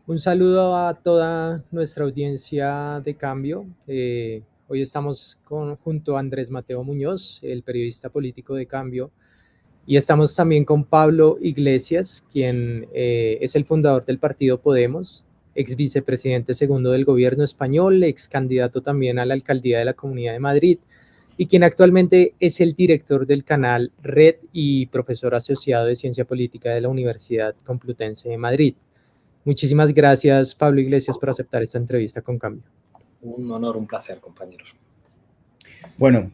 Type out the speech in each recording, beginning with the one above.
Un saludo a toda nuestra audiencia de Cambio. Hoy estamos junto a Andrés Mateo Muñoz, el periodista político de Cambio, y estamos también con Pablo Iglesias, quien es el fundador del partido Podemos, ex vicepresidente segundo del gobierno español, ex candidato también a la alcaldía de la Comunidad de Madrid, y quien actualmente es el director del canal Red y profesor asociado de Ciencia Política de la Universidad Complutense de Madrid. Muchísimas gracias, Pablo Iglesias, por aceptar esta entrevista con Cambio. Un honor, un placer, compañeros. Bueno,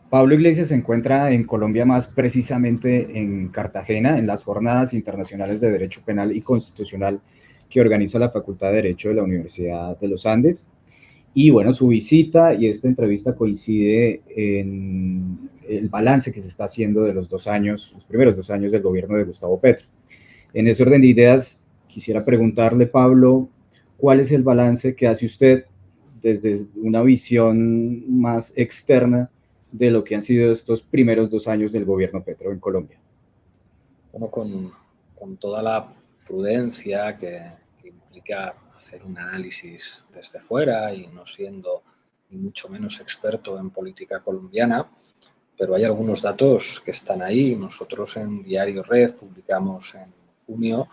Pablo Iglesias se encuentra en Colombia, más precisamente en Cartagena, en las Jornadas Internacionales de Derecho Penal y Constitucional que organiza la Facultad de Derecho de la Universidad de los Andes. Y bueno, su visita y esta entrevista coincide en el balance que se está haciendo de los primeros 2 años del gobierno de Gustavo Petro. En ese orden de ideas, quisiera preguntarle, Pablo, ¿cuál es el balance que hace usted desde una visión más externa de lo que han sido estos primeros 2 años del gobierno Petro en Colombia? Bueno, con toda la prudencia que implica hacer un análisis desde fuera y no siendo ni mucho menos experto en política colombiana, pero hay algunos datos que están ahí. Nosotros en Diario Red publicamos en junio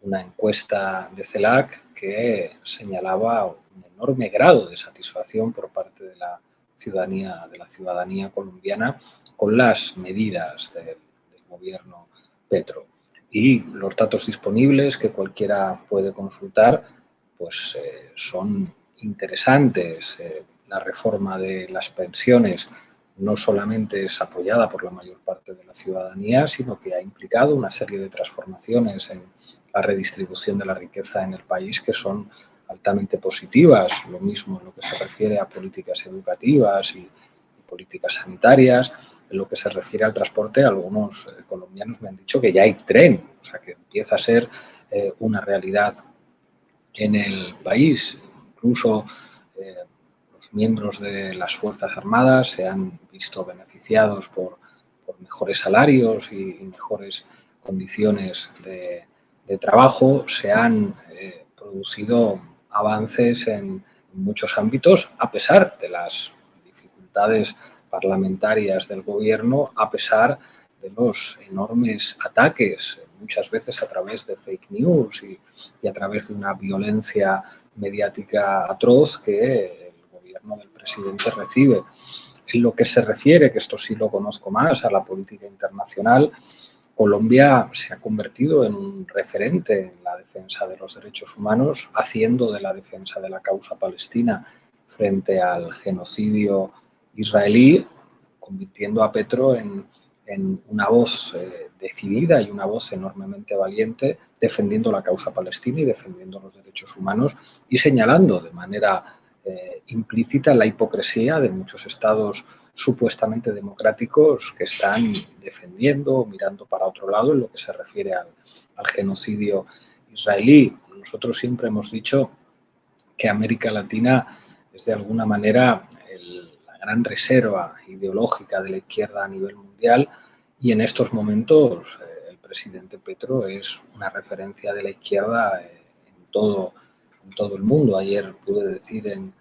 una encuesta de CELAC que señalaba un enorme grado de satisfacción por parte de la ciudadanía colombiana con las medidas del gobierno Petro. Y los datos disponibles que cualquiera puede consultar pues son interesantes. La reforma de las pensiones no solamente es apoyada por la mayor parte de la ciudadanía, sino que ha implicado una serie de transformaciones en la redistribución de la riqueza en el país que son altamente positivas. Lo mismo en lo que se refiere a políticas educativas y políticas sanitarias. En lo que se refiere al transporte, algunos colombianos me han dicho que ya hay tren, o sea que empieza a ser una realidad en el país. Incluso los miembros de las Fuerzas Armadas se han visto beneficiados por mejores salarios y mejores condiciones de trabajo. Se han producido avances en muchos ámbitos, a pesar de las dificultades parlamentarias del gobierno, a pesar de los enormes ataques, muchas veces a través de fake news y a través de una violencia mediática atroz que el gobierno del presidente recibe. En lo que se refiere, que esto sí lo conozco más, a la política internacional, Colombia se ha convertido en un referente en la defensa de los derechos humanos, haciendo de la defensa de la causa palestina frente al genocidio israelí, convirtiendo a Petro en una voz decidida y una voz enormemente valiente, defendiendo la causa palestina y defendiendo los derechos humanos y señalando de manera implícita la hipocresía de muchos estados supuestamente democráticos que están defendiendo o mirando para otro lado en lo que se refiere al genocidio israelí. Nosotros siempre hemos dicho que América Latina es de alguna manera la gran reserva ideológica de la izquierda a nivel mundial y en estos momentos el presidente Petro es una referencia de la izquierda en todo el mundo. Ayer pude decir en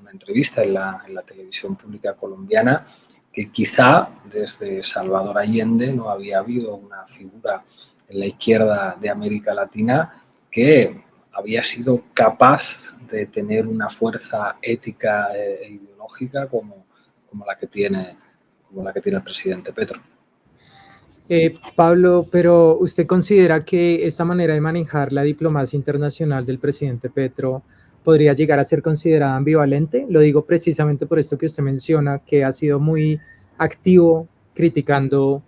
una entrevista en la televisión pública colombiana que quizá desde Salvador Allende no había habido una figura en la izquierda de América Latina que había sido capaz de tener una fuerza ética e ideológica como la que tiene el presidente Petro. Pablo, pero ¿usted considera que esta manera de manejar la diplomacia internacional del presidente Petro podría llegar a ser considerada ambivalente? Lo digo precisamente por esto que usted menciona, que ha sido muy activo criticando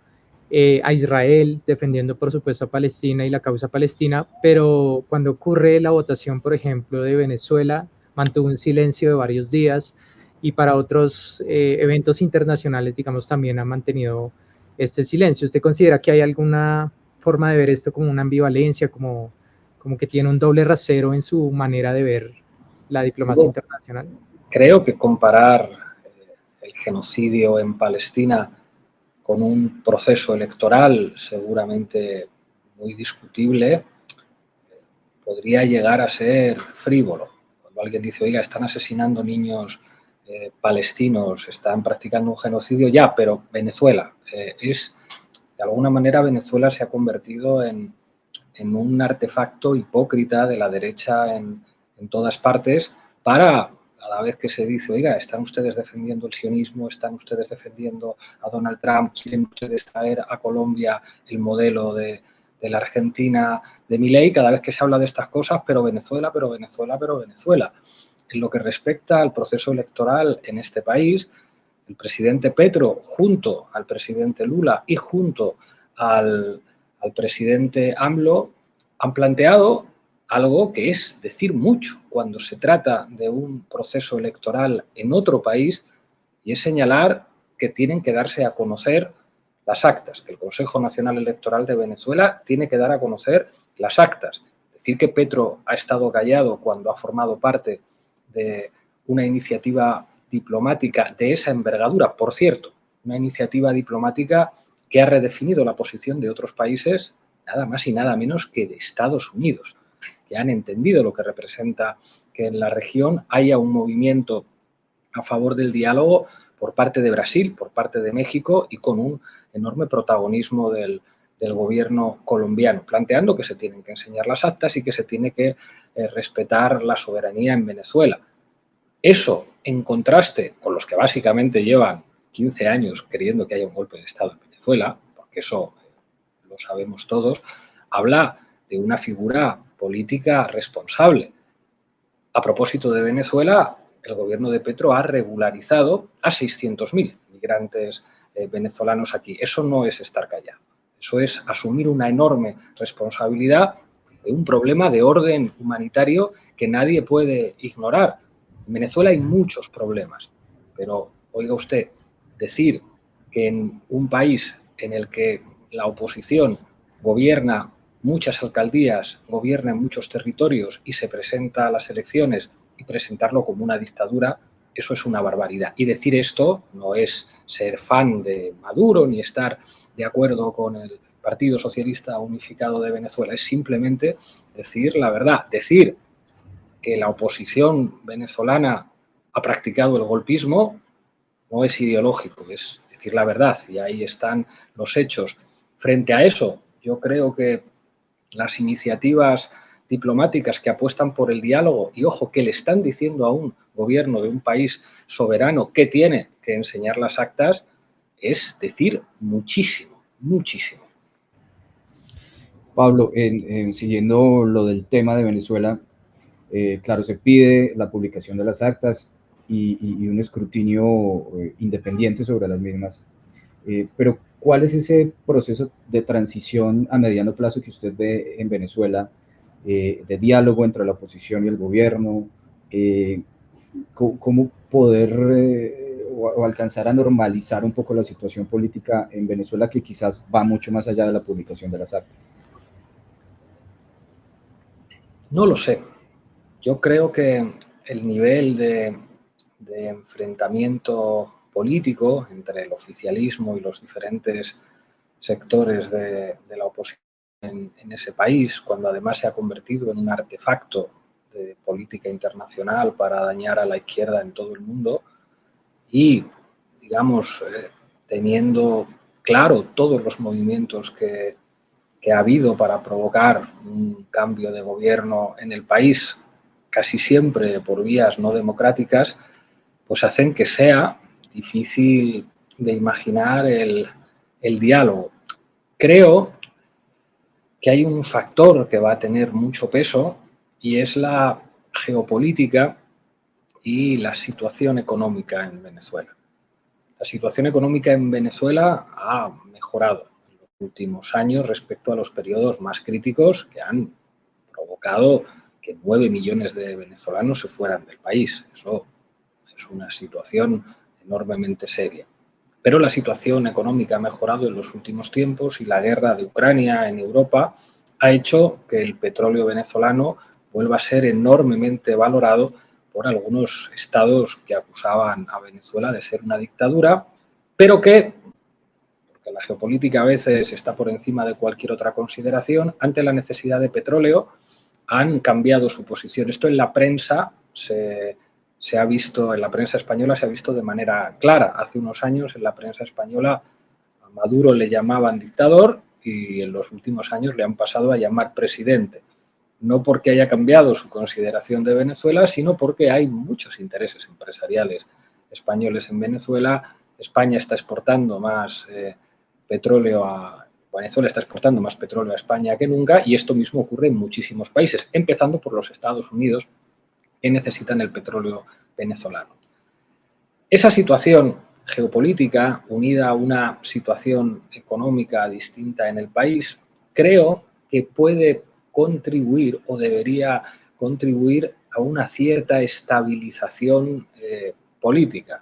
a Israel, defendiendo por supuesto a Palestina y la causa palestina, pero cuando ocurre la votación, por ejemplo, de Venezuela, mantuvo un silencio de varios días y para otros eventos internacionales, digamos, también ha mantenido este silencio. ¿Usted considera que hay alguna forma de ver esto como una ambivalencia, como que tiene un doble rasero en su manera de ver la diplomacia internacional? Creo que comparar el genocidio en Palestina con un proceso electoral seguramente muy discutible podría llegar a ser frívolo. Cuando alguien dice, oiga, están asesinando niños palestinos, están practicando un genocidio, ya, pero Venezuela de alguna manera Venezuela se ha convertido en un artefacto hipócrita de la derecha en todas partes para, a la vez que se dice, oiga, están ustedes defendiendo el sionismo, están ustedes defendiendo a Donald Trump, quieren ustedes traer a Colombia el modelo de la Argentina de Milei, cada vez que se habla de estas cosas, pero Venezuela, pero Venezuela, pero Venezuela. En lo que respecta al proceso electoral en este país, el presidente Petro, junto al presidente Lula y junto al presidente AMLO, han planteado algo que es decir mucho cuando se trata de un proceso electoral en otro país, y es señalar que tienen que darse a conocer las actas, que el Consejo Nacional Electoral de Venezuela tiene que dar a conocer las actas. Decir que Petro ha estado callado cuando ha formado parte de una iniciativa diplomática de esa envergadura, por cierto, una iniciativa diplomática que ha redefinido la posición de otros países, nada más y nada menos que de Estados Unidos, que han entendido lo que representa que en la región haya un movimiento a favor del diálogo por parte de Brasil, por parte de México y con un enorme protagonismo del gobierno colombiano, planteando que se tienen que enseñar las actas y que se tiene que respetar la soberanía en Venezuela. Eso, en contraste con los que básicamente llevan 15 años creyendo que haya un golpe de Estado en Venezuela, porque eso lo sabemos todos, habla de una figura política responsable. A propósito de Venezuela, el gobierno de Petro ha regularizado a 600.000 migrantes venezolanos aquí. Eso no es estar callado. Eso es asumir una enorme responsabilidad de un problema de orden humanitario que nadie puede ignorar. En Venezuela hay muchos problemas, pero oiga usted, decir que en un país en el que la oposición gobierna muchas alcaldías, gobierna en muchos territorios y se presenta a las elecciones y presentarlo como una dictadura, eso es una barbaridad. Y decir esto no es ser fan de Maduro ni estar de acuerdo con el Partido Socialista Unificado de Venezuela, es simplemente decir la verdad, decir que la oposición venezolana ha practicado el golpismo no es ideológico, es decir la verdad, y ahí están los hechos. Frente a eso, yo creo que las iniciativas diplomáticas que apuestan por el diálogo y, ojo, que le están diciendo a un gobierno de un país soberano que tiene que enseñar las actas, es decir muchísimo, muchísimo. Pablo, siguiendo lo del tema de Venezuela, claro, se pide la publicación de las actas y un escrutinio independiente sobre las mismas, pero ¿cuál es ese proceso de transición a mediano plazo que usted ve en Venezuela, de diálogo entre la oposición y el gobierno? ¿Cómo poder o alcanzar a normalizar un poco la situación política en Venezuela, que quizás va mucho más allá de la publicación de las actas? No lo sé. Yo creo que el nivel de enfrentamiento político entre el oficialismo y los diferentes sectores de la oposición en ese país, cuando además se ha convertido en un artefacto de política internacional para dañar a la izquierda en todo el mundo y, digamos, teniendo claro todos los movimientos que ha habido para provocar un cambio de gobierno en el país, casi siempre por vías no democráticas, pues hacen que sea difícil de imaginar el diálogo. Creo que hay un factor que va a tener mucho peso y es la geopolítica y la situación económica en Venezuela. La situación económica en Venezuela ha mejorado en los últimos años respecto a los periodos más críticos que han provocado que 9 millones de venezolanos se fueran del país. Eso es una situación enormemente seria. Pero la situación económica ha mejorado en los últimos tiempos y la guerra de Ucrania en Europa ha hecho que el petróleo venezolano vuelva a ser enormemente valorado por algunos estados que acusaban a Venezuela de ser una dictadura, pero que, porque la geopolítica a veces está por encima de cualquier otra consideración, ante la necesidad de petróleo, han cambiado su posición. Esto en la prensa se ha visto, en la prensa española se ha visto de manera clara. Hace unos años en la prensa española a Maduro le llamaban dictador y en los últimos años le han pasado a llamar presidente. No porque haya cambiado su consideración de Venezuela, sino porque hay muchos intereses empresariales españoles en Venezuela. España está exportando más petróleo a Venezuela, está exportando más petróleo a España que nunca, y esto mismo ocurre en muchísimos países, empezando por los Estados Unidos, que necesitan el petróleo venezolano. Esa situación geopolítica, unida a una situación económica distinta en el país, creo que puede contribuir o debería contribuir a una cierta estabilización política.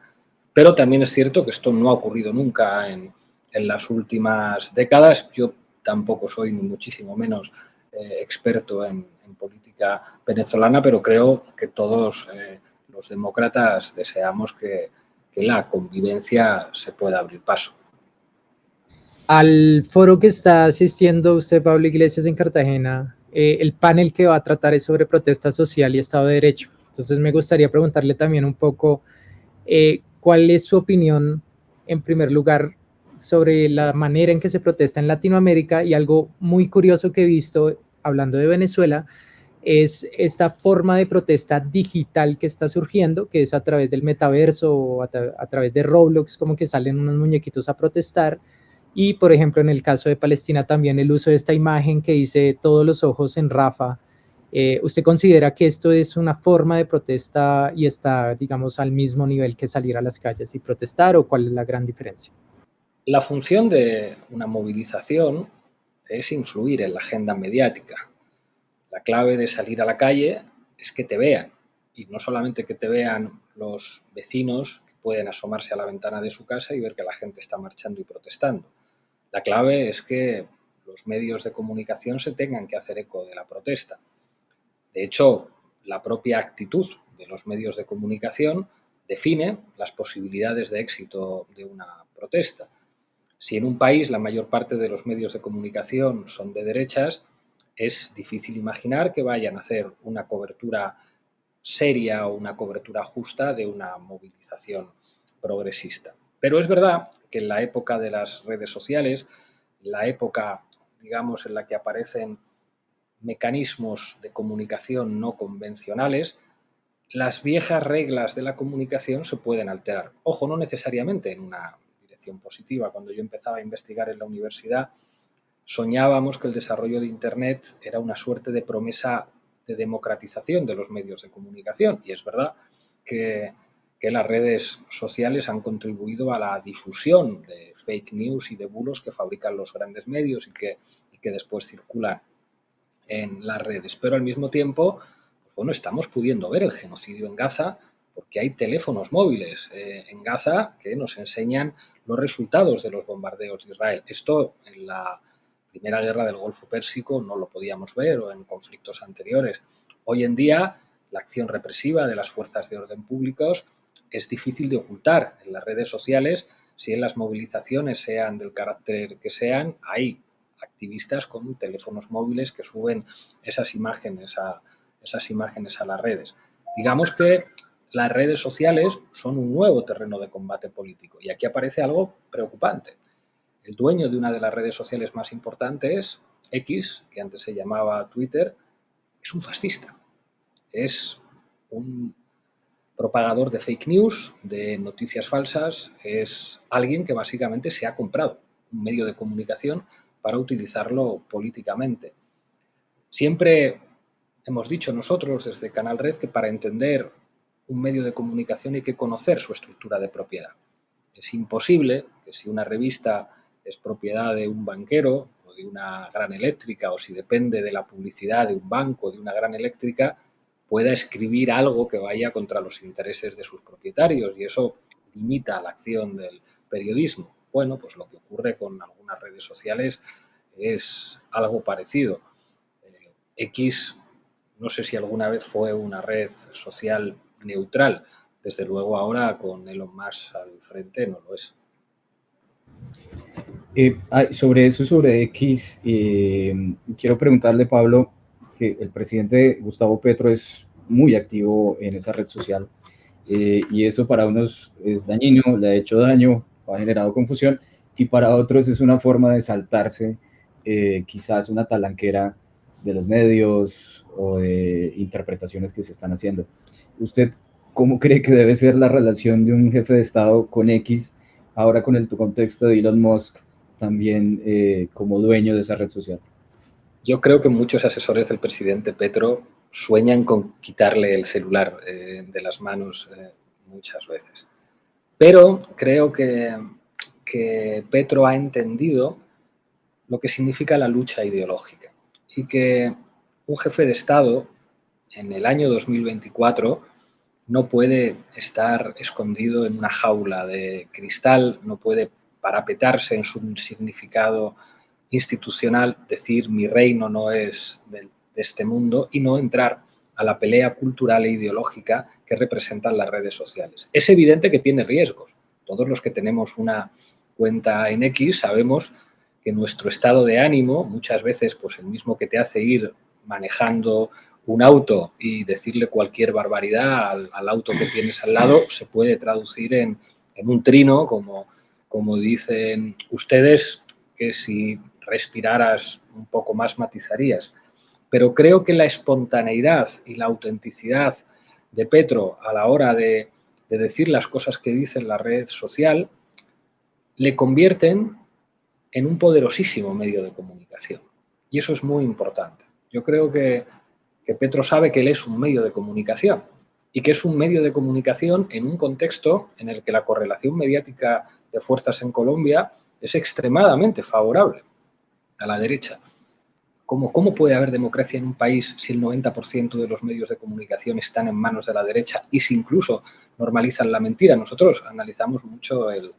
Pero también es cierto que esto no ha ocurrido nunca en las últimas décadas. Yo tampoco soy ni muchísimo menos experto en política venezolana, pero creo que todos los demócratas deseamos que la convivencia se pueda abrir paso. Al foro que está asistiendo usted, Pablo Iglesias, en Cartagena, el panel que va a tratar es sobre protesta social y Estado de Derecho. Entonces me gustaría preguntarle también un poco cuál es su opinión, en primer lugar, sobre la manera en que se protesta en Latinoamérica, y algo muy curioso que he visto, hablando de Venezuela, es esta forma de protesta digital que está surgiendo, que es a través del metaverso o a través de Roblox, como que salen unos muñequitos a protestar. Y, por ejemplo, en el caso de Palestina también el uso de esta imagen que dice todos los ojos en Rafa. ¿Usted considera que esto es una forma de protesta y está, digamos, al mismo nivel que salir a las calles y protestar, o cuál es la gran diferencia? La función de una movilización es influir en la agenda mediática. La clave de salir a la calle es que te vean, y no solamente que te vean los vecinos que pueden asomarse a la ventana de su casa y ver que la gente está marchando y protestando. La clave es que los medios de comunicación se tengan que hacer eco de la protesta. De hecho, la propia actitud de los medios de comunicación define las posibilidades de éxito de una protesta. Si en un país la mayor parte de los medios de comunicación son de derechas, es difícil imaginar que vayan a hacer una cobertura seria o una cobertura justa de una movilización progresista. Pero es verdad que en la época de las redes sociales, la época, digamos, en la que aparecen mecanismos de comunicación no convencionales, las viejas reglas de la comunicación se pueden alterar. Ojo, no necesariamente en una dirección positiva. Cuando yo empezaba a investigar en la universidad, soñábamos que el desarrollo de Internet era una suerte de promesa de democratización de los medios de comunicación. Y es verdad que las redes sociales han contribuido a la difusión de fake news y de bulos que fabrican los grandes medios y que después circulan en las redes. Pero al mismo tiempo, pues bueno, estamos pudiendo ver el genocidio en Gaza porque hay teléfonos móviles en Gaza que nos enseñan los resultados de los bombardeos de Israel. Esto en la Primera Guerra del Golfo Pérsico no lo podíamos ver, o en conflictos anteriores. Hoy en día, la acción represiva de las fuerzas de orden públicos es difícil de ocultar en las redes sociales. Si en las movilizaciones, sean del carácter que sean, hay activistas con teléfonos móviles que suben esas imágenes a las redes. Digamos que las redes sociales son un nuevo terreno de combate político, y aquí aparece algo preocupante. El dueño de una de las redes sociales más importantes, X, que antes se llamaba Twitter, es un fascista. Es un propagador de fake news, de noticias falsas. Es alguien que básicamente se ha comprado un medio de comunicación para utilizarlo políticamente. Siempre hemos dicho nosotros desde Canal Red que para entender un medio de comunicación hay que conocer su estructura de propiedad. Es imposible que si una revista es propiedad de un banquero o de una gran eléctrica, o si depende de la publicidad de un banco o de una gran eléctrica, pueda escribir algo que vaya contra los intereses de sus propietarios, y eso limita la acción del periodismo. Bueno, pues lo que ocurre con algunas redes sociales es algo parecido. X, no sé si alguna vez fue una red social neutral. Desde luego ahora con Elon Musk al frente no lo es. Sobre eso, sobre X, quiero preguntarle, Pablo, que el presidente Gustavo Petro es muy activo en esa red social y eso para unos es dañino, le ha hecho daño, ha generado confusión, y para otros es una forma de saltarse quizás una talanquera de los medios o de interpretaciones que se están haciendo. ¿Usted cómo cree que debe ser la relación de un jefe de Estado con X, ahora con el contexto de Elon Musk también como dueño de esa red social? Yo creo que muchos asesores del presidente Petro sueñan con quitarle el celular de las manos muchas veces. Pero creo que Petro ha entendido lo que significa la lucha ideológica y que un jefe de Estado en el año 2024 no puede estar escondido en una jaula de cristal, no puede parapetarse en su significado institucional, decir mi reino no es de este mundo y no entrar a la pelea cultural e ideológica que representan las redes sociales. Es evidente que tiene riesgos. Todos los que tenemos una cuenta en X sabemos que nuestro estado de ánimo, muchas veces pues el mismo que te hace ir manejando un auto y decirle cualquier barbaridad al auto que tienes al lado, se puede traducir en un trino, como dicen ustedes, que si respiraras un poco más matizarías. Pero creo que la espontaneidad y la autenticidad de Petro a la hora de decir las cosas que dice en la red social le convierten en un poderosísimo medio de comunicación. Y eso es muy importante. Yo creo que Petro sabe que él es un medio de comunicación y que es un medio de comunicación en un contexto en el que la correlación mediática de fuerzas en Colombia es extremadamente favorable a la derecha. ¿Cómo puede haber democracia en un país si el 90% de los medios de comunicación están en manos de la derecha y si incluso normalizan la mentira? Nosotros analizamos mucho el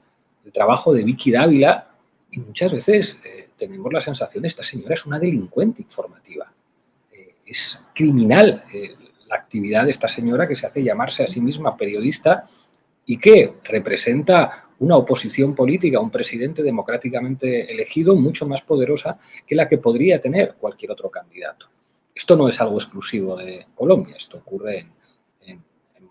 trabajo de Vicky Dávila y muchas veces tenemos la sensación de esta señora es una delincuente informativa. Es criminal la actividad de esta señora que se hace llamarse a sí misma periodista y que representa una oposición política, un presidente democráticamente elegido mucho más poderosa que la que podría tener cualquier otro candidato. Esto no es algo exclusivo de Colombia, esto ocurre en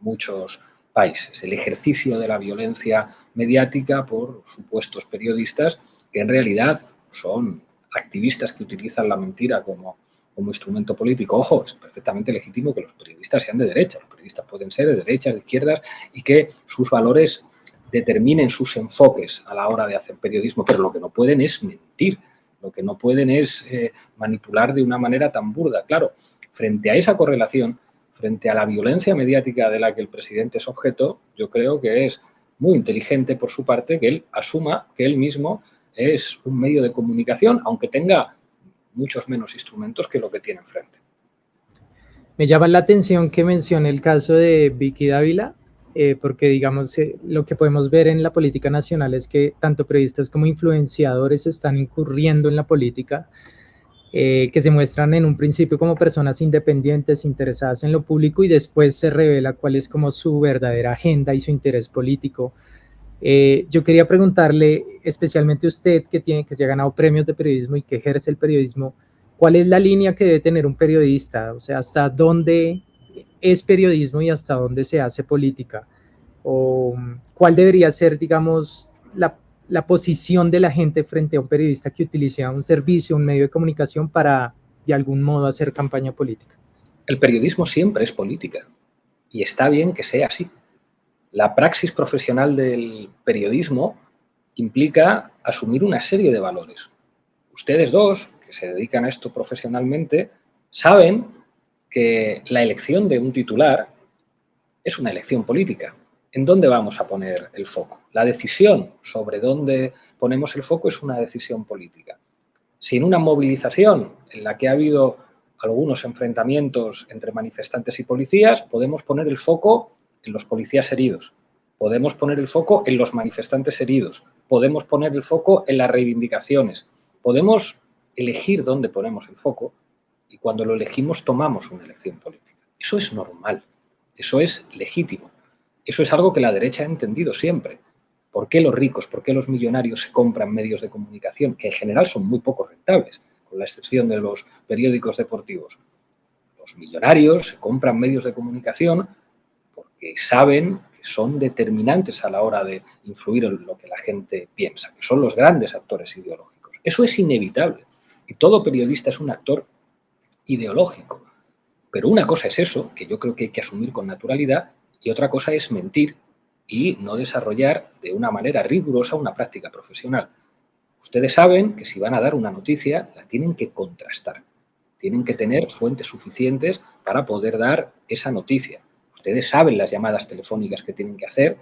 muchos países. El ejercicio de la violencia mediática por supuestos periodistas que en realidad son activistas que utilizan la mentira como instrumento político. Ojo, es perfectamente legítimo que los periodistas sean de derecha. Los periodistas pueden ser de derechas, de izquierdas y que sus valores determinen sus enfoques a la hora de hacer periodismo, pero lo que no pueden es mentir, lo que no pueden es manipular de una manera tan burda. Claro, frente a esa correlación, frente a la violencia mediática de la que el presidente es objeto, yo creo que es muy inteligente por su parte que él asuma que él mismo es un medio de comunicación, aunque tenga muchos menos instrumentos que lo que tiene enfrente. Me llama la atención que mencione el caso de Vicky Dávila, porque digamos lo que podemos ver en la política nacional es que tanto periodistas como influenciadores están incurriendo en la política, que se muestran en un principio como personas independientes, interesadas en lo público y después se revela cuál es como su verdadera agenda y su interés político. Yo quería preguntarle, especialmente usted que se ha ganado premios de periodismo y que ejerce el periodismo, ¿cuál es la línea que debe tener un periodista? O sea, ¿hasta dónde es periodismo y hasta dónde se hace política? ¿O cuál debería ser, digamos, la posición de la gente frente a un periodista que utiliza un servicio, un medio de comunicación para, de algún modo, hacer campaña política? El periodismo siempre es política y está bien que sea así. La praxis profesional del periodismo implica asumir una serie de valores. Ustedes dos, que se dedican a esto profesionalmente, saben que la elección de un titular es una elección política. ¿En dónde vamos a poner el foco? La decisión sobre dónde ponemos el foco es una decisión política. Si en una movilización en la que ha habido algunos enfrentamientos entre manifestantes y policías, podemos poner el foco en los policías heridos, podemos poner el foco en los manifestantes heridos, podemos poner el foco en las reivindicaciones, podemos elegir dónde ponemos el foco y cuando lo elegimos tomamos una elección política. Eso es normal, eso es legítimo, eso es algo que la derecha ha entendido siempre. ¿Por qué los ricos, por qué los millonarios se compran medios de comunicación que en general son muy poco rentables, con la excepción de los periódicos deportivos? los millonarios se compran medios de comunicación porque saben que son determinantes a la hora de influir en lo que la gente piensa, que son los grandes actores ideológicos. Eso es inevitable. Y todo periodista es un actor ideológico. Pero una cosa es eso, que yo creo que hay que asumir con naturalidad, y otra cosa es mentir y no desarrollar de una manera rigurosa una práctica profesional. Ustedes saben que si van a dar una noticia, la tienen que contrastar. Tienen que tener fuentes suficientes para poder dar esa noticia. Ustedes saben las llamadas telefónicas que tienen que hacer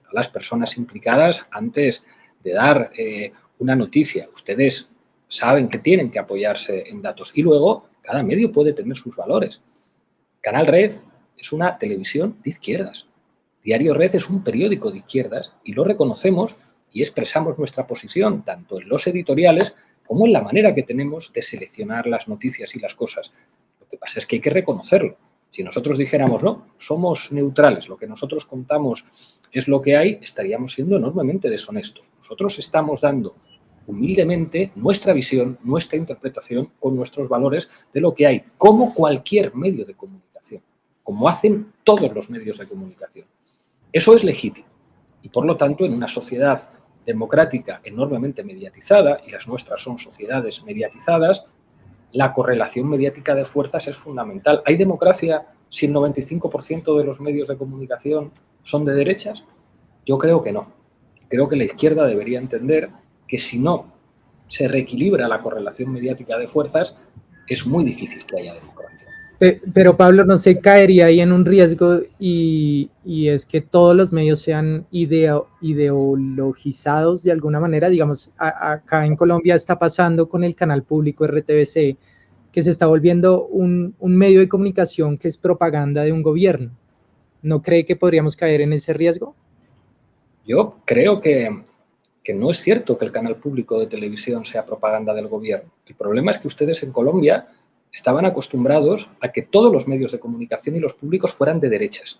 a las personas implicadas antes de dar una noticia. Ustedes saben que tienen que apoyarse en datos. Y luego, cada medio puede tener sus valores. Canal Red es una televisión de izquierdas. Diario Red es un periódico de izquierdas y lo reconocemos y expresamos nuestra posición tanto en los editoriales como en la manera que tenemos de seleccionar las noticias y las cosas. Lo que pasa es que hay que reconocerlo. Si nosotros dijéramos, no, somos neutrales, lo que nosotros contamos es lo que hay, estaríamos siendo enormemente deshonestos. Nosotros estamos dando humildemente nuestra visión, nuestra interpretación con nuestros valores de lo que hay, como cualquier medio de comunicación, como hacen todos los medios de comunicación. Eso es legítimo y, por lo tanto, en una sociedad democrática enormemente mediatizada, y las nuestras son sociedades mediatizadas, la correlación mediática de fuerzas es fundamental. ¿Hay democracia si el 95% de los medios de comunicación son de derechas? Yo creo que no. Creo que la izquierda debería entender que si no se reequilibra la correlación mediática de fuerzas, es muy difícil que haya democracia. Pero Pablo, no se caería ahí en un riesgo y es que todos los medios sean ideologizados de alguna manera. Digamos, acá en Colombia está pasando con el canal público RTBC, que se está volviendo un medio de comunicación que es propaganda de un gobierno. ¿No cree que podríamos caer en ese riesgo? Yo creo que no es cierto que el canal público de televisión sea propaganda del gobierno. El problema es que ustedes en Colombia estaban acostumbrados a que todos los medios de comunicación y los públicos fueran de derechas.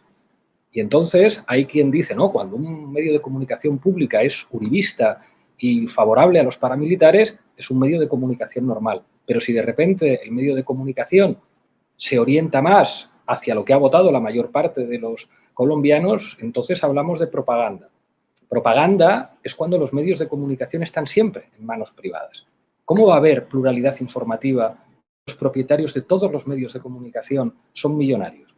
Y entonces hay quien dice, no, cuando un medio de comunicación pública es uribista y favorable a los paramilitares, es un medio de comunicación normal. Pero si de repente el medio de comunicación se orienta más hacia lo que ha votado la mayor parte de los colombianos, entonces hablamos de propaganda. Propaganda es cuando los medios de comunicación están siempre en manos privadas. ¿Cómo va a haber pluralidad informativa? Los propietarios de todos los medios de comunicación son millonarios.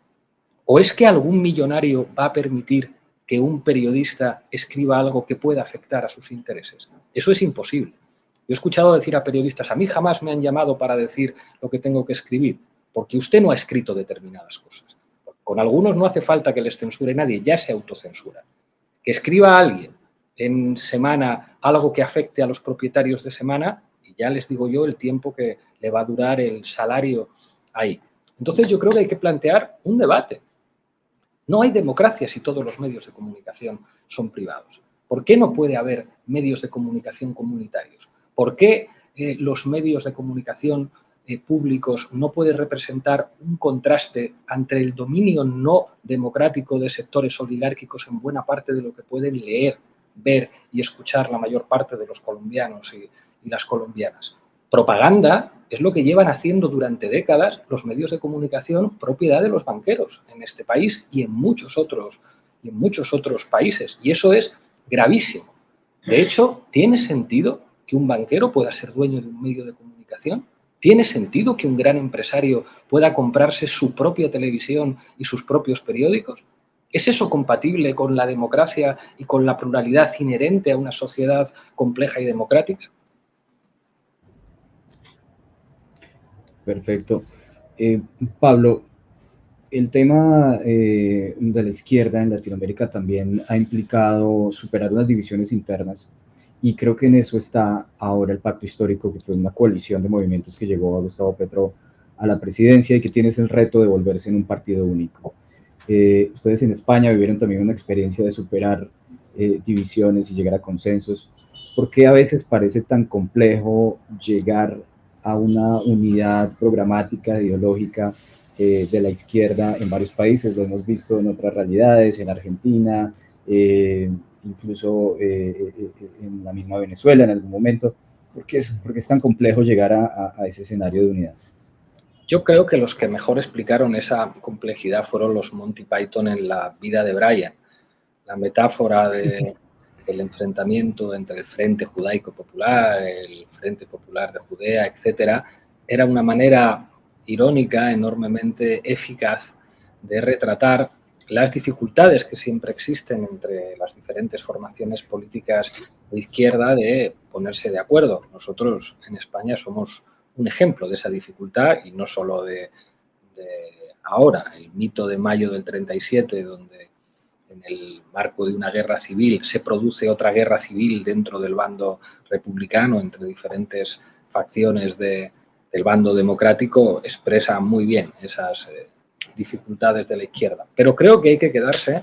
¿O es que algún millonario va a permitir que un periodista escriba algo que pueda afectar a sus intereses? Eso es imposible. Yo he escuchado decir a periodistas, a mí jamás me han llamado para decir lo que tengo que escribir, porque usted no ha escrito determinadas cosas. Con algunos no hace falta que les censure nadie, ya se autocensura. Que escriba a alguien en Semana algo que afecte a los propietarios de Semana, y ya les digo yo el tiempo que le va a durar el salario ahí. Entonces yo creo que hay que plantear un debate. No hay democracia si todos los medios de comunicación son privados. ¿Por qué no puede haber medios de comunicación comunitarios? ¿Por qué los medios de comunicación públicos no pueden representar un contraste ante el dominio no democrático de sectores oligárquicos en buena parte de lo que pueden leer, ver y escuchar la mayor parte de los colombianos y las colombianas? Propaganda es lo que llevan haciendo durante décadas los medios de comunicación propiedad de los banqueros en este país y en muchos otros países. Y eso es gravísimo. De hecho, ¿tiene sentido que un banquero pueda ser dueño de un medio de comunicación? ¿Tiene sentido que un gran empresario pueda comprarse su propia televisión y sus propios periódicos? ¿Es eso compatible con la democracia y con la pluralidad inherente a una sociedad compleja y democrática? Perfecto. Pablo, el tema de la izquierda en Latinoamérica también ha implicado superar las divisiones internas y creo que en eso está ahora el pacto histórico, que fue una coalición de movimientos que llegó a Gustavo Petro a la presidencia y que tiene el reto de volverse en un partido único. Ustedes en España vivieron también una experiencia de superar divisiones y llegar a consensos. ¿Por qué a veces parece tan complejo llegar a una unidad programática, ideológica de la izquierda en varios países? Lo hemos visto en otras realidades, en Argentina, incluso en la misma Venezuela en algún momento. ¿Por qué es tan complejo llegar a ese escenario de unidad? Yo creo que los que mejor explicaron esa complejidad fueron los Monty Python en La vida de Brian. La metáfora del enfrentamiento entre el Frente Judaico Popular, el Frente Popular de Judea, etcétera, era una manera irónica, enormemente eficaz de retratar las dificultades que siempre existen entre las diferentes formaciones políticas de izquierda de ponerse de acuerdo. Nosotros en España somos un ejemplo de esa dificultad y no solo de ahora, el mito de mayo del 37, donde en el marco de una guerra civil se produce otra guerra civil dentro del bando republicano entre diferentes facciones del bando democrático, expresa muy bien esas dificultades de la izquierda. Pero creo que hay que quedarse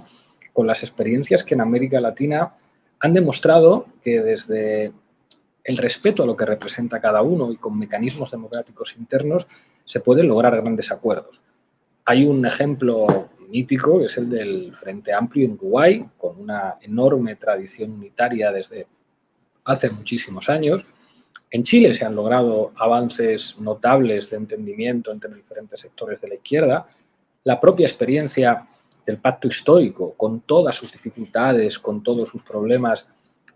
con las experiencias que en América Latina han demostrado que desde el respeto a lo que representa cada uno y con mecanismos democráticos internos se pueden lograr grandes acuerdos. Hay un ejemplo mítico, que es el del Frente Amplio en Uruguay, con una enorme tradición unitaria desde hace muchísimos años. En Chile se han logrado avances notables de entendimiento entre diferentes sectores de la izquierda. La propia experiencia del pacto histórico, con todas sus dificultades, con todos sus problemas,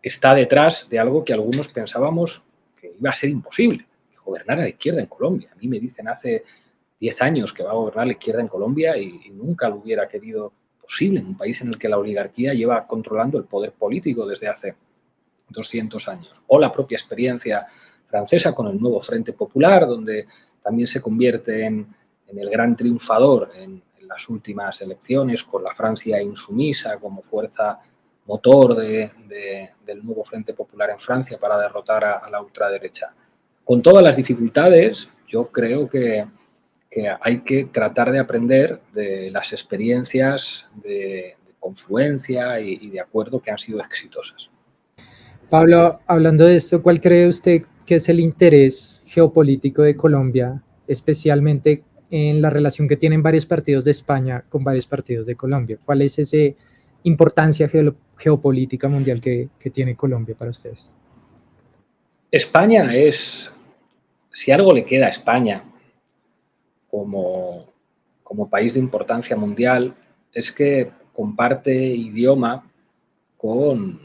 está detrás de algo que algunos pensábamos que iba a ser imposible, gobernar a la izquierda en Colombia. A mí me dicen hace 10 años que va a gobernar la izquierda en Colombia y nunca lo hubiera querido posible en un país en el que la oligarquía lleva controlando el poder político desde hace 200 años. O la propia experiencia francesa con el nuevo Frente Popular, donde también se convierte en el gran triunfador en las últimas elecciones, con la Francia insumisa como fuerza motor del nuevo Frente Popular en Francia para derrotar a la ultraderecha. Con todas las dificultades, yo creo que hay que tratar de aprender de las experiencias de confluencia y de acuerdo que han sido exitosas. Pablo, hablando de esto, ¿cuál cree usted que es el interés geopolítico de Colombia, especialmente en la relación que tienen varios partidos de España con varios partidos de Colombia? ¿Cuál es esa importancia geopolítica mundial que tiene Colombia para ustedes? España es, si algo le queda a España como país de importancia mundial, es que comparte idioma con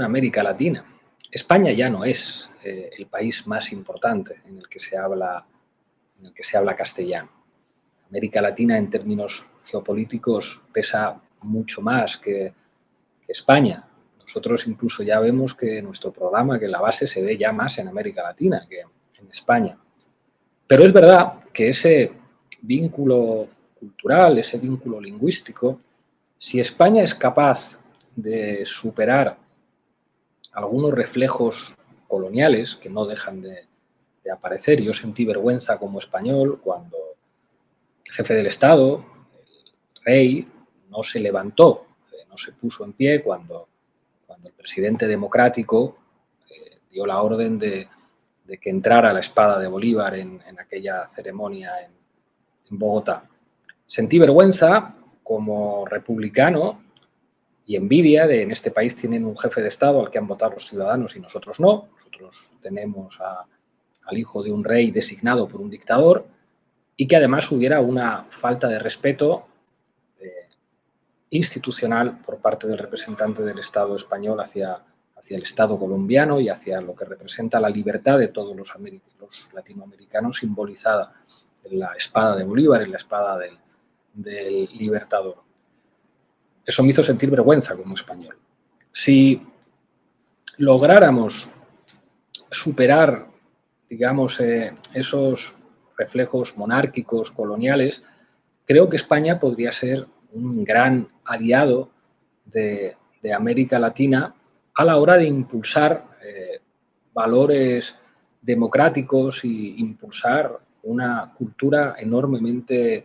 América Latina. España ya no es el país más importante en el que se habla castellano. América Latina, en términos geopolíticos, pesa mucho más que España. Nosotros incluso ya vemos que nuestro programa, que la base se ve ya más en América Latina que en España. Pero es verdad que ese vínculo cultural, ese vínculo lingüístico, si España es capaz de superar algunos reflejos coloniales que no dejan de aparecer. Yo sentí vergüenza como español cuando el jefe del Estado, el rey, no se levantó, no se puso en pie cuando el presidente democrático dio la orden de que entrara la espada de Bolívar en aquella ceremonia en Bogotá. Sentí vergüenza como republicano y envidia de en este país tienen un jefe de Estado al que han votado los ciudadanos y nosotros no. Nosotros tenemos al hijo de un rey designado por un dictador y que además hubiera una falta de respeto institucional por parte del representante del Estado español hacia el Estado colombiano y hacia lo que representa la libertad de todos los latinoamericanos simbolizada en la espada de Bolívar, en la espada del libertador. Eso me hizo sentir vergüenza como español. Si lográramos superar, digamos, esos reflejos monárquicos, coloniales, creo que España podría ser un gran aliado de América Latina a la hora de impulsar valores democráticos e impulsar una cultura enormemente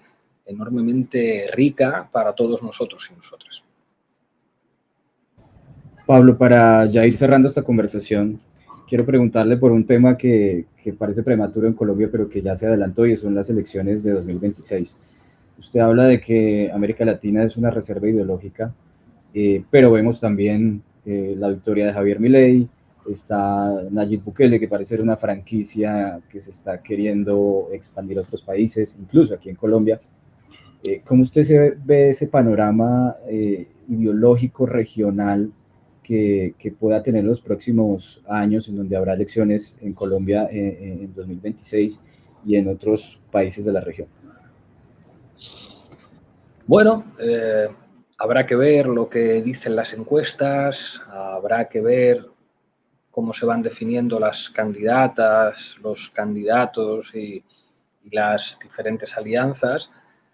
rica para todos nosotros y nosotras. Pablo, para ya ir cerrando esta conversación, quiero preguntarle por un tema que parece prematuro en Colombia, pero que ya se adelantó y son las elecciones de 2026. Usted habla de que América Latina es una reserva ideológica, pero vemos también la victoria de Javier Milei, está Nayib Bukele, que parece ser una franquicia que se está queriendo expandir a otros países, incluso aquí en Colombia. ¿Cómo usted ve ese panorama ideológico regional que pueda tener los próximos años, en donde habrá elecciones en Colombia en 2026 y en otros países de la región? Bueno, habrá que ver lo que dicen las encuestas, habrá que ver cómo se van definiendo las candidatas, los candidatos y las diferentes alianzas.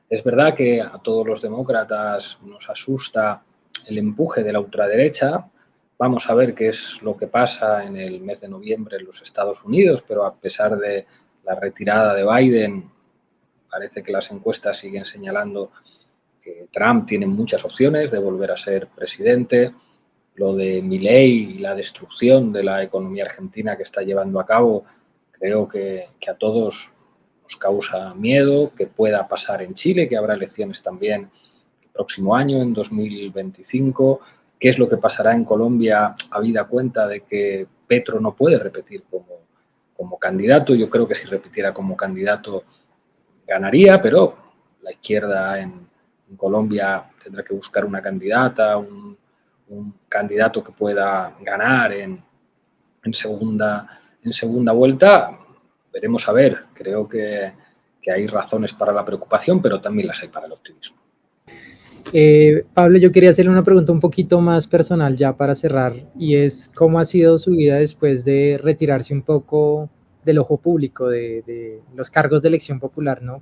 Es verdad que a todos los demócratas nos asusta el empuje de la ultraderecha. Vamos a ver qué es lo que pasa en el mes de noviembre en los Estados Unidos, pero a pesar de la retirada de Biden, parece que las encuestas siguen señalando que Trump tiene muchas opciones de volver a ser presidente. Lo de Milei y la destrucción de la economía argentina que está llevando a cabo, creo que a todos nos causa miedo que pueda pasar en Chile, que habrá elecciones también el próximo año, en 2025. ¿Qué es lo que pasará en Colombia, habida cuenta de que Petro no puede repetir como candidato? Yo creo que si repitiera como candidato ganaría, pero la izquierda en Colombia tendrá que buscar una candidata, un candidato que pueda ganar en segunda vuelta. Veremos a ver. Creo que hay razones para la preocupación, pero también las hay para el optimismo. Pablo, yo quería hacerle una pregunta un poquito más personal ya para cerrar, y es ¿cómo ha sido su vida después de retirarse un poco del ojo público, de los cargos de elección popular, ¿no?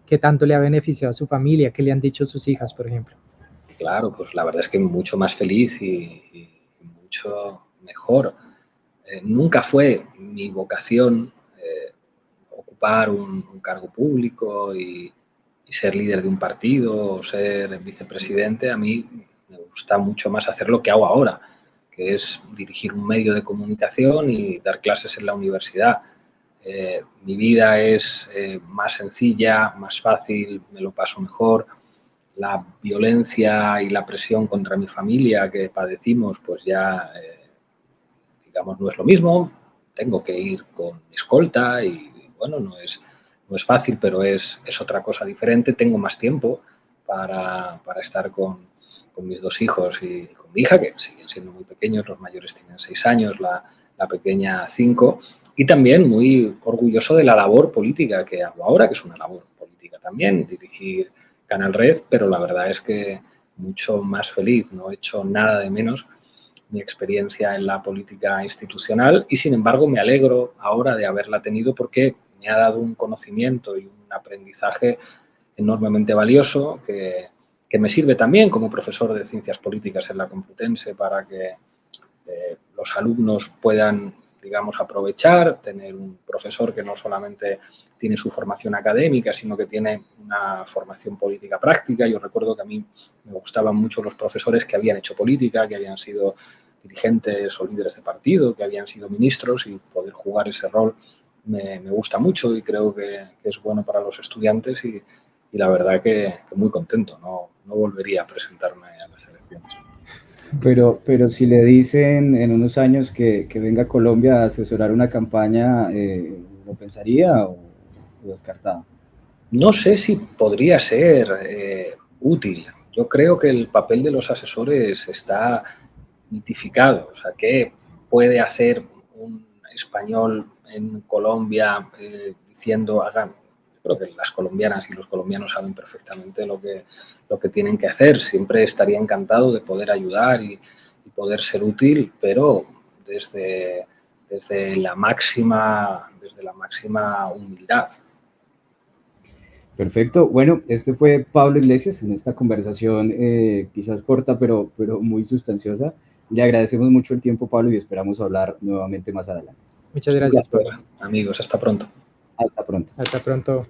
¿Qué tanto le ha beneficiado a su familia? ¿Qué le han dicho sus hijas, por ejemplo? Claro, pues la verdad es que mucho más feliz y mucho mejor. Nunca fue mi vocación ocupar un cargo público y ser líder de un partido o ser vicepresidente. A mí me gusta mucho más hacer lo que hago ahora, que es dirigir un medio de comunicación y dar clases en la universidad. Mi vida es más sencilla, más fácil, me lo paso mejor. La violencia y la presión contra mi familia que padecimos, pues ya, digamos, no es lo mismo. Tengo que ir con escolta y, bueno, no es fácil, pero es otra cosa diferente. Tengo más tiempo para estar con mis dos hijos y con mi hija, que siguen siendo muy pequeños. Los mayores tienen 6 años, la pequeña 5. Y también muy orgulloso de la labor política que hago ahora, que es una labor política también, dirigir Canal Red, pero la verdad es que mucho más feliz. No he hecho nada de menos mi experiencia en la política institucional y, sin embargo, me alegro ahora de haberla tenido porque me ha dado un conocimiento y un aprendizaje enormemente valioso que me sirve también como profesor de Ciencias Políticas en la Complutense para que los alumnos puedan, digamos, aprovechar, tener un profesor que no solamente tiene su formación académica, sino que tiene una formación política práctica. Yo recuerdo que a mí me gustaban mucho los profesores que habían hecho política, que habían sido dirigentes o líderes de partido, que habían sido ministros, y poder jugar ese rol me gusta mucho y creo que es bueno para los estudiantes y la verdad que muy contento. No volvería a presentarme a las elecciones. Pero si le dicen en unos años que venga a Colombia a asesorar una campaña, ¿lo pensaría o descartado? No sé si podría ser útil. Yo creo que el papel de los asesores está mitificado. O sea, ¿qué puede hacer un español en Colombia diciendo hagan? Yo creo que las colombianas y los colombianos saben perfectamente lo que tienen que hacer. Siempre estaría encantado de poder ayudar y poder ser útil, pero desde la máxima humildad. Perfecto. Bueno, este fue Pablo Iglesias en esta conversación quizás corta, pero muy sustanciosa. Le agradecemos mucho el tiempo, Pablo, y esperamos hablar nuevamente más adelante. Muchas gracias, Pablo. Amigos, hasta pronto. Hasta pronto. Hasta pronto.